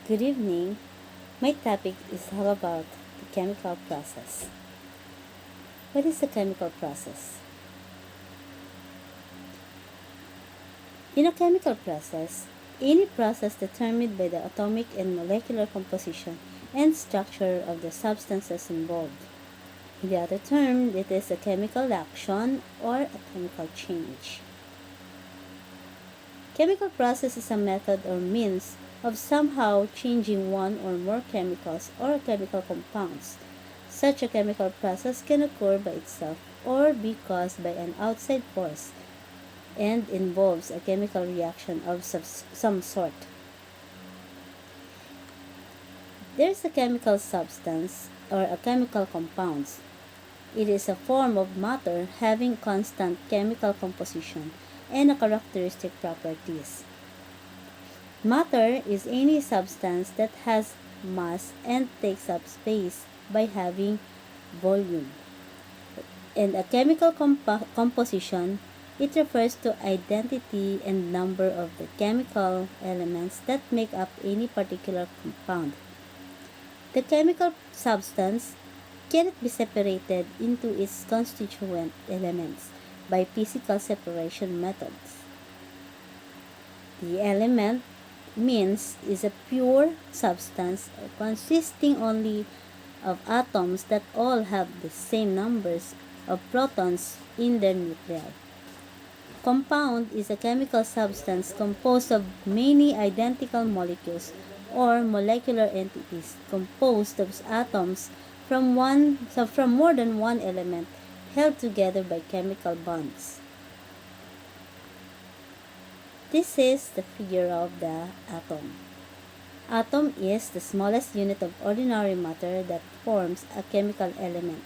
Good evening. My topic is all about the chemical process. What is the chemical process? In a chemical process, any process determined by the atomic and molecular composition and structure of the substances involved. In the other term, it is a chemical action or a chemical change. Chemical process is a method or means of somehow changing one or more chemicals or chemical compounds. Such a chemical process can occur by itself or be caused by an outside force and involves a chemical reaction of some sort. There is a chemical substance or a chemical compounds. It is a form of matter having constant chemical composition and a characteristic properties. Matter is any substance that has mass and takes up space by having volume. And a chemical composition, it refers to identity and number of the chemical elements that make up any particular compound. The chemical substance cannot be separated into its constituent elements by physical separation methods. The element means is a pure substance consisting only of atoms that all have the same numbers of protons in their nuclei. Compound is a chemical substance composed of many identical molecules or molecular entities composed of atoms from more than one element held together by chemical bonds. This is the figure of the atom. Atom is the smallest unit of ordinary matter that forms a chemical element.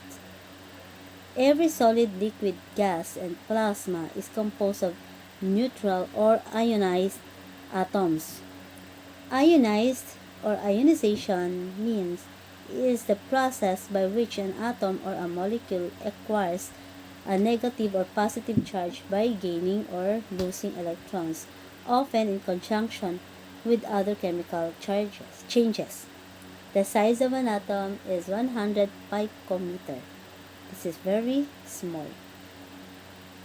Every solid, liquid, gas, and plasma is composed of neutral or ionized atoms. Ionized or ionization means is the process by which an atom or a molecule acquires a negative or positive charge by gaining or losing electrons, often in conjunction with other chemical changes. The size of an atom is 100 picometer. This is very small.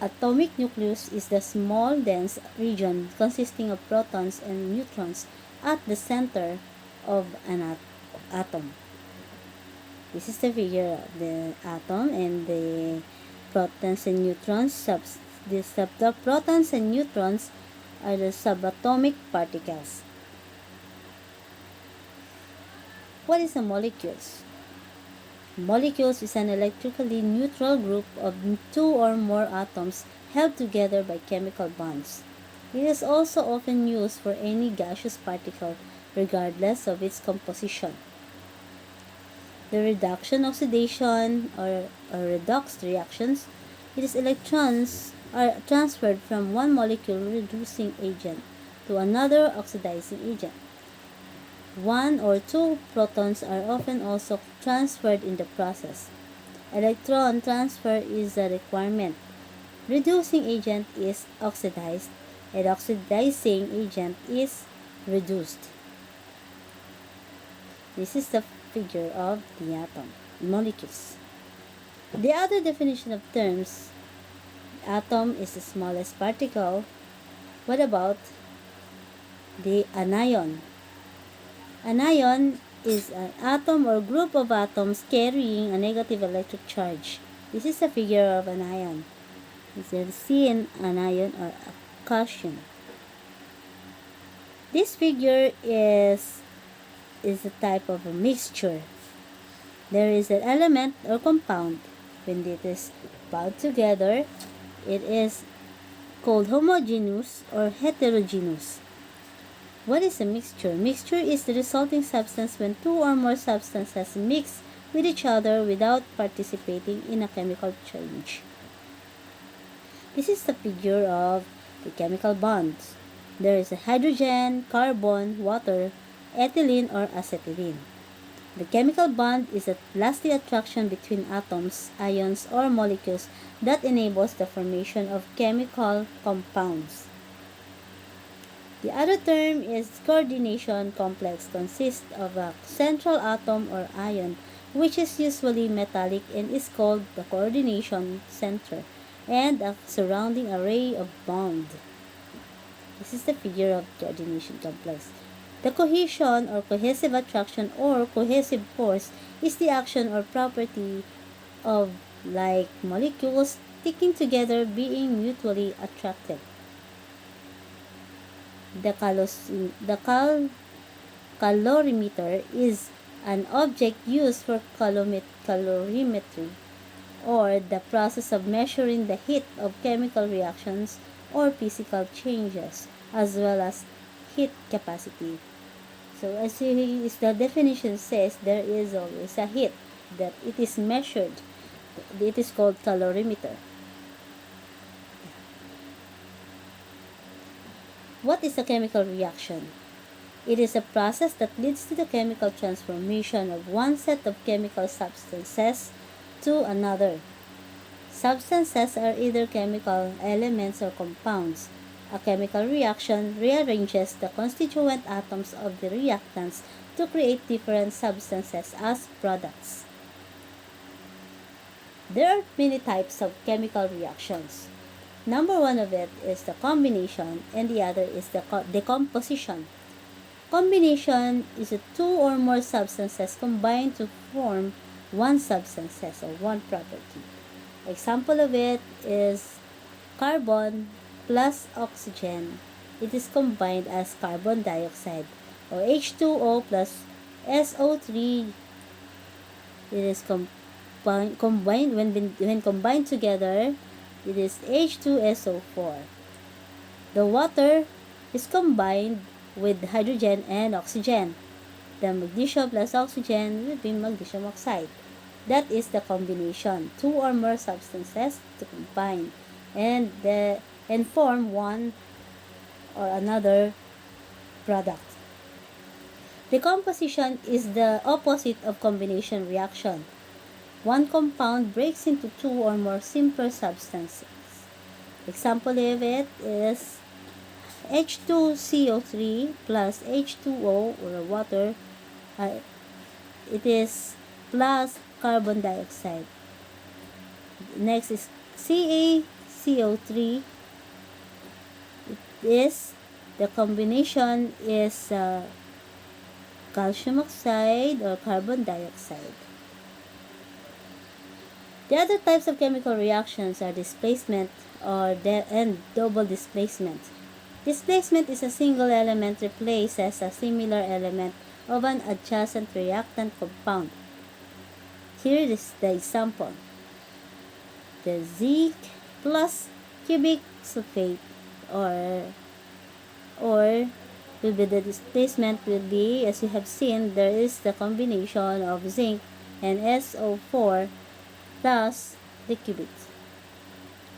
Atomic nucleus is the small dense region consisting of protons and neutrons at the center of an atom. This is the figure of the atom and the protons and neutrons. The protons and neutrons are the subatomic particles. What is a molecules? Molecules is an electrically neutral group of two or more atoms held together by chemical bonds. It is also often used for any gaseous particle regardless of its composition. The reduction, oxidation, or redox reactions, it is electrons are transferred from one molecule reducing agent to another oxidizing agent. One or two protons are often also transferred in the process. Electron transfer is a requirement. Reducing agent is oxidized, and oxidizing agent is reduced. This is the figure of the atom, molecules. The other definition of terms, atom is the smallest particle. What about the anion? Anion is an atom or group of atoms carrying a negative electric charge. This is a figure of an ion. It's a C in an ion or a cation. This figure is a type of a mixture. There is an element or compound. When it is bound together, it is called homogeneous or heterogeneous. What is a mixture? Mixture is the resulting substance when two or more substances mix with each other without participating in a chemical change. This is the figure of the chemical bonds. There is a hydrogen, carbon, water, ethylene or acetylene. The chemical bond is a lasting attraction between atoms, ions, or molecules that enables the formation of chemical compounds. The other term is coordination complex, consists of a central atom or ion which is usually metallic and is called the coordination center, and a surrounding array of bonds. This is the figure of coordination complex. The cohesion or cohesive attraction or cohesive force is the action or property of like molecules sticking together being mutually attracted. The calorimeter is an object used for calorimetry, or the process of measuring the heat of chemical reactions or physical changes, as well as heat capacity. So as the definition says, there is always a heat that it is measured. It is called calorimeter. What is a chemical reaction? It is a process that leads to the chemical transformation of one set of chemical substances to another. Substances are either chemical elements or compounds. A chemical reaction rearranges the constituent atoms of the reactants to create different substances as products. There are many types of chemical reactions. Number one of it is the combination, and the other is the decomposition. Combination is two or more substances combined to form one substance or one property. Example of it is carbon plus oxygen. It is combined as carbon dioxide, or H2O plus SO3. It is combined when combined together. It is H2SO4. The water is combined with hydrogen and oxygen. The magnesium plus oxygen will be magnesium oxide. That is the combination. Two or more substances to combine and form one or another product. Decomposition is the opposite of combination reaction. One compound breaks into two or more simpler substances. Example of it is H2CO3 plus H2O or water. It is plus carbon dioxide. Next is CaCO3. The combination is calcium oxide or carbon dioxide. The other types of chemical reactions are displacement and double displacement. Displacement is a single element replaces a similar element of an adjacent reactant compound. Here is the example. The zinc plus cubic sulfate or will be the displacement will be, as you have seen, there is the combination of zinc and SO4 plus the qubit.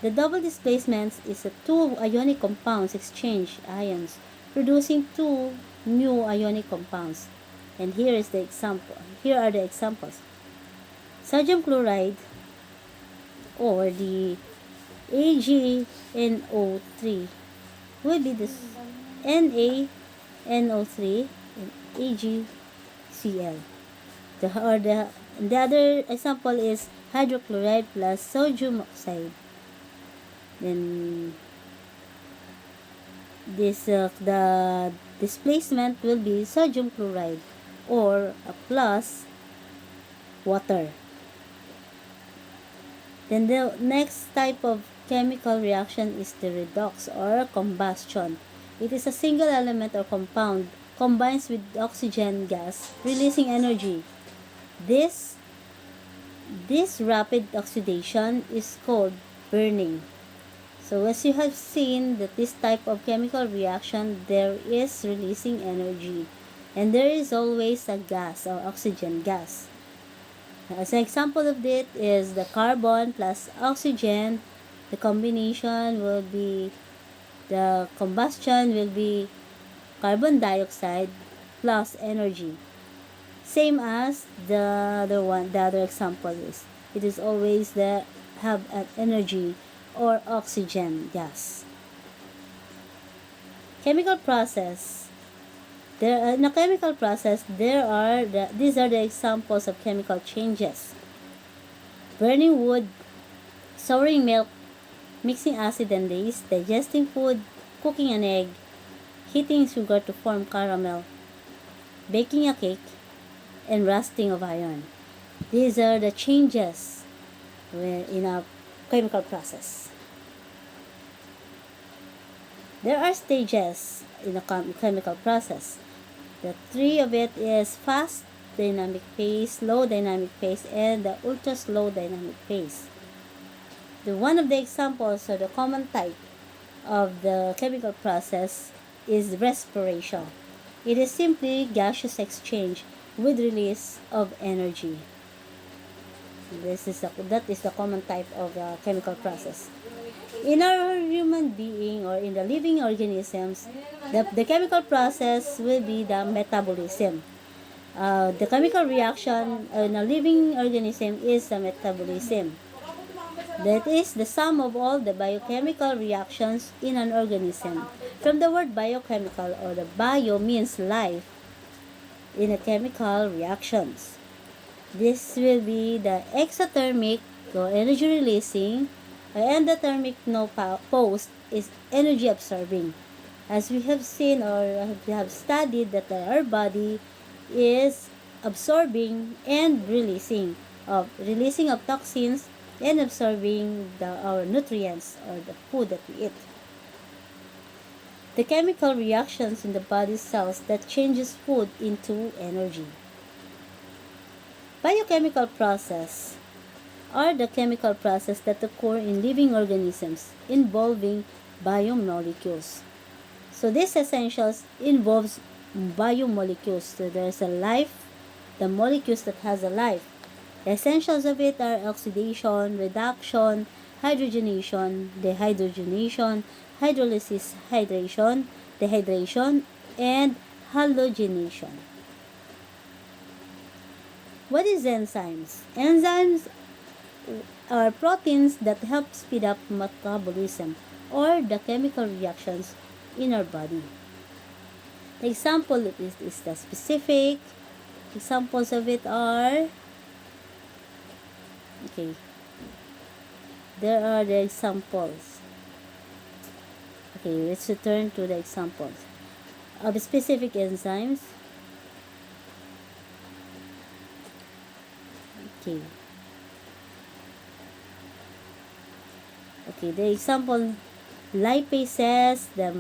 The double displacement is a two ionic compounds exchange ions, producing two new ionic compounds. And here is the example. Here are the examples. Sodium chloride or the AgNO3 will be this NaNO3 and AgCl. The other example is hydrochloride plus sodium oxide. Then the displacement will be sodium chloride or a plus water. Then the next type of chemical reaction is the redox or combustion. It is a single element or compound combines with oxygen gas, releasing energy. This rapid oxidation is called burning. So as you have seen that this type of chemical reaction, there is releasing energy, and there is always a gas or oxygen gas. As an example of it is the carbon plus oxygen. The combination will be, the combustion will be carbon dioxide plus energy. Same as the other example is. It is always have an energy or oxygen gas. Chemical process. In a chemical process, these are the examples of chemical changes: burning wood, souring milk, mixing acid and base, digesting food, cooking an egg, heating sugar to form caramel, baking a cake, and rusting of iron. These are the changes in a chemical process. There are stages in a chemical process. The three of it is fast dynamic phase, slow dynamic phase, and the ultra slow dynamic phase. One of the examples or the common type of the chemical process is respiration. It is simply gaseous exchange with release of energy. That is the common type of chemical process. In our human being or in the living organisms, the chemical process will be the metabolism. The chemical reaction in a living organism is the metabolism. That is the sum of all the biochemical reactions in an organism. From the word biochemical, or the bio means life in a chemical reactions. This will be the exothermic or energy releasing. Endothermic post is energy absorbing. As we have seen or we have studied that our body is absorbing and releasing of toxins and absorbing our nutrients or the food that we eat. The chemical reactions in the body cells that changes food into energy. Biochemical process are the chemical process that occur in living organisms involving biomolecules. So these essentials involves biomolecules. So there's a life, the molecules that has a life. The essentials of it are oxidation, reduction, hydrogenation, dehydrogenation, hydrolysis, hydration, dehydration, and halogenation. What is enzymes? Enzymes are proteins that help speed up metabolism or the chemical reactions in our body. The example is the specific. Examples of it are, okay, there are the examples. Okay, let's return to the examples of specific enzymes. Okay. Okay, the example lipases, the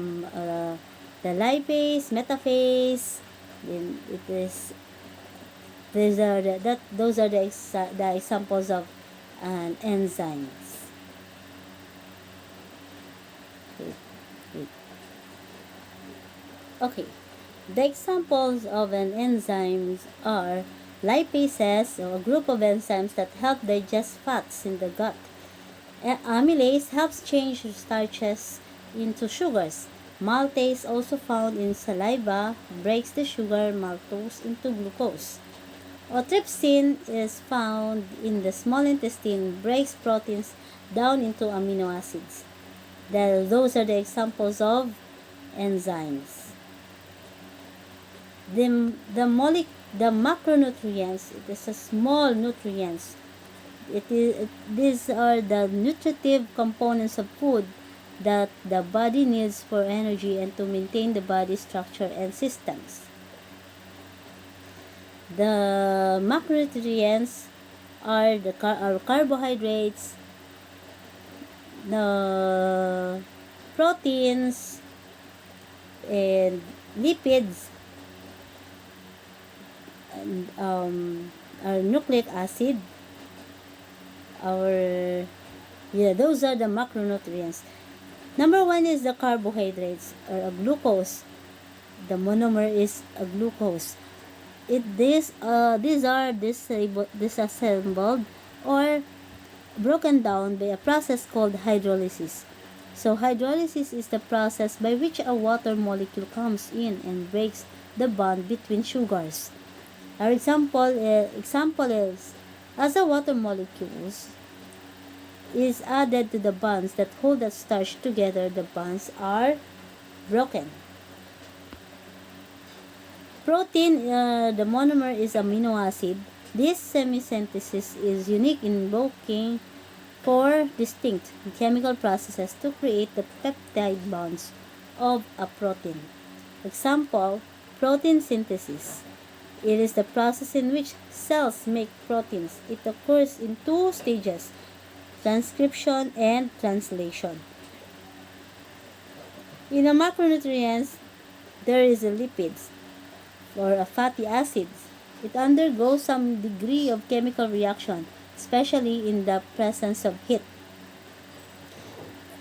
lipase, metaphase, then it is those are the examples of enzymes. Okay, the examples of an enzymes are lipases, or a group of enzymes that help digest fats in the gut. Amylase helps change starches into sugars. Maltase, also found in saliva, breaks the sugar maltose into glucose. Trypsin is found in the small intestine, breaks proteins down into amino acids. Those are the examples of enzymes. The macronutrients, it is a small nutrients. These are the nutritive components of food that the body needs for energy and to maintain the body structure and systems. The macronutrients are our carbohydrates, the proteins, and lipids, and our nucleic acid, those are the macronutrients. Number one is the carbohydrates, or a glucose. The monomer is a glucose. These are disassembled or broken down by a process called hydrolysis. So hydrolysis is the process by which a water molecule comes in and breaks the bond between sugars. Our example is, as a water molecules is added to the bonds that hold the starch together, the bonds are broken. Protein, the monomer is amino acid. This semisynthesis is unique in invoking four distinct chemical processes to create the peptide bonds of a protein. Example, protein synthesis. It is the process in which cells make proteins. It occurs in two stages, transcription and translation. In the macronutrients, there is a lipids or a fatty acids. It undergoes some degree of chemical reaction, especially in the presence of heat.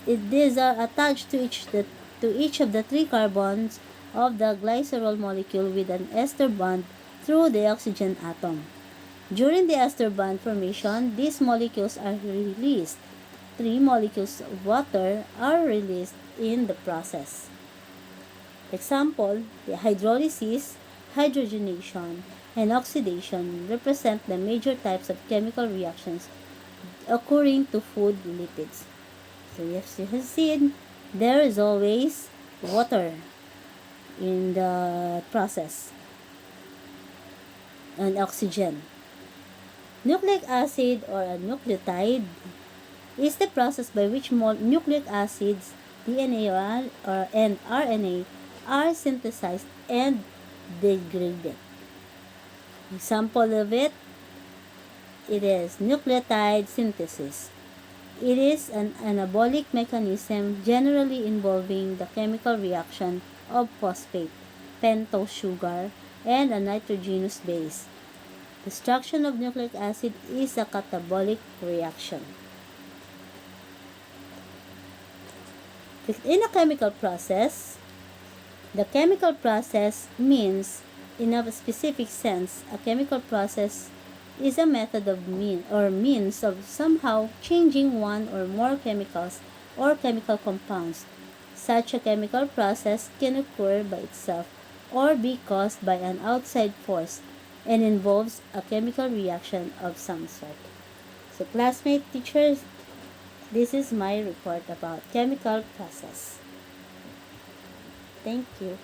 These are attached to each of the three carbons of the glycerol molecule with an ester bond through the oxygen atom. During the ester bond formation, these molecules are released. Three molecules of water are released in the process. Example, the hydrolysis, hydrogenation, and oxidation represent the major types of chemical reactions occurring to food lipids. So as you have seen, there is always water in the process and oxygen. Nucleic acid or a nucleotide is the process by which nucleic acids, DNA and RNA are synthesized and degraded. Example of it is nucleotide synthesis. It is an anabolic mechanism generally involving the chemical reaction of phosphate, pentose sugar, and a nitrogenous base. Destruction of nucleic acid is a catabolic reaction. In a chemical process, the chemical process means, in a specific sense, a chemical process is a method of means of somehow changing one or more chemicals or chemical compounds. Such a chemical process can occur by itself or be caused by an outside force and involves a chemical reaction of some sort. So classmate, teachers, this is my report about chemical process. Thank you.